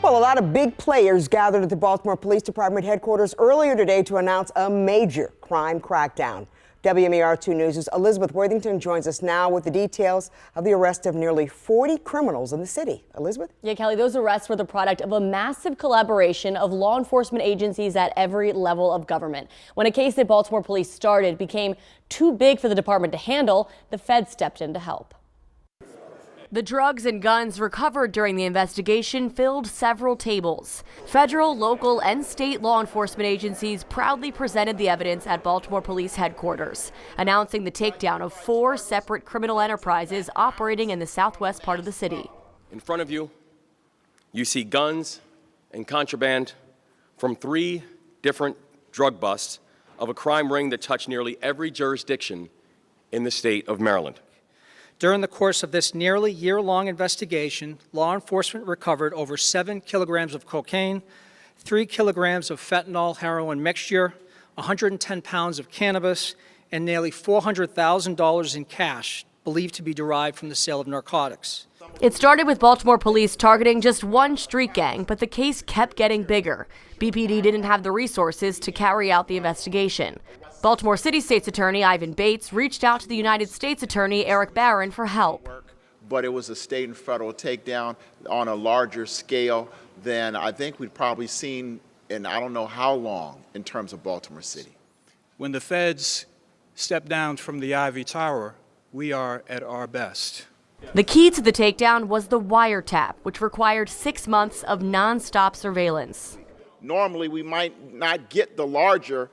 Well, a lot of big players gathered at the Baltimore Police Department headquarters earlier today to announce a major crime crackdown. WMER2 News' Elizabeth Worthington joins us now with the details of the arrest of nearly 40 criminals in the city. Elizabeth? Yeah, Kelly, those arrests were the product of a massive collaboration of law enforcement agencies at every level of government. When a case that Baltimore Police started became too big for the department to handle, the feds stepped in to help. The drugs and guns recovered during the investigation filled several tables. Federal, local, and state law enforcement agencies proudly presented the evidence at Baltimore Police headquarters, announcing the takedown of 4 separate criminal enterprises operating in the southwest part of the city. In front of you, you see guns and contraband from 3 different drug busts of a crime ring that touched nearly every jurisdiction in the state of Maryland. During the course of this nearly year-long investigation, law enforcement recovered over 7 kilograms of cocaine, 3 kilograms of fentanyl heroin mixture, 110 pounds of cannabis, and nearly $400,000 in cash, believed to be derived from the sale of narcotics. It started with Baltimore Police targeting just one street gang, but the case kept getting bigger. BPD didn't have the resources to carry out the investigation. Baltimore City State's Attorney Ivan Bates reached out to the United States Attorney Eric Barron for help. But it was a state and federal takedown on a larger scale than I think we'd probably seen in I don't know how long in terms of Baltimore City. When the feds step down from the Ivy Tower, we are at our best. The key to the takedown was the wiretap, which required 6 months of nonstop surveillance. Normally, we might not get the larger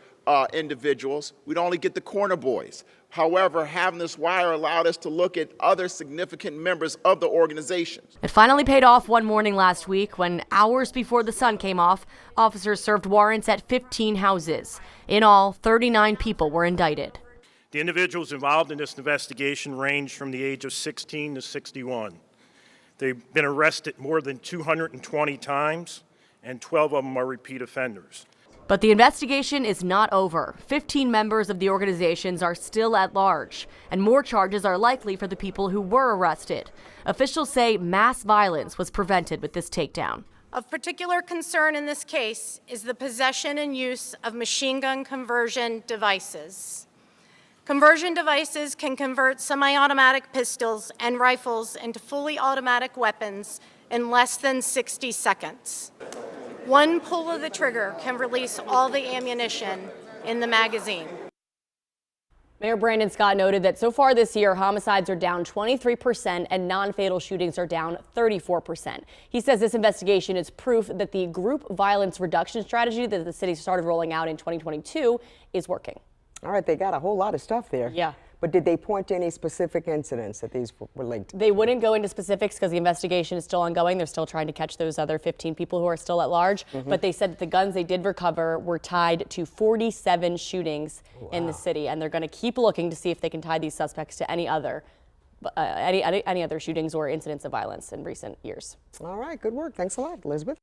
individuals. We'd only get the corner boys. However, having this wire allowed us to look at other significant members of the organization. It finally paid off one morning last week when, hours before the sun came off, officers served warrants at 15 houses. In all, 39 people were indicted. The individuals involved in this investigation range from the age of 16 to 61. They've been arrested more than 220 times, and 12 of them are repeat offenders. But the investigation is not over. 15 members of the organizations are still at large, and more charges are likely for the people who were arrested. Officials say mass violence was prevented with this takedown. Of particular concern in this case is the possession and use of machine gun conversion devices. Conversion devices can convert semi-automatic pistols and rifles into fully automatic weapons in less than 60 seconds. One pull of the trigger can release all the ammunition in the magazine. Mayor Brandon Scott noted that so far this year, homicides are down 23% and non-fatal shootings are down 34%. He says this investigation is proof that the group violence reduction strategy that the city started rolling out in 2022 is working. All right, they got a whole lot of stuff there. Yeah. But did they point to any specific incidents that these were linked to? They wouldn't go into specifics because the investigation is still ongoing. They're still trying to catch those other 15 people who are still at large. But they said that the guns they did recover were tied to 47 shootings in the city, and they're going to keep looking to see if they can tie these suspects to any other shootings or incidents of violence in recent years. All right, good work. Thanks a lot, Elizabeth.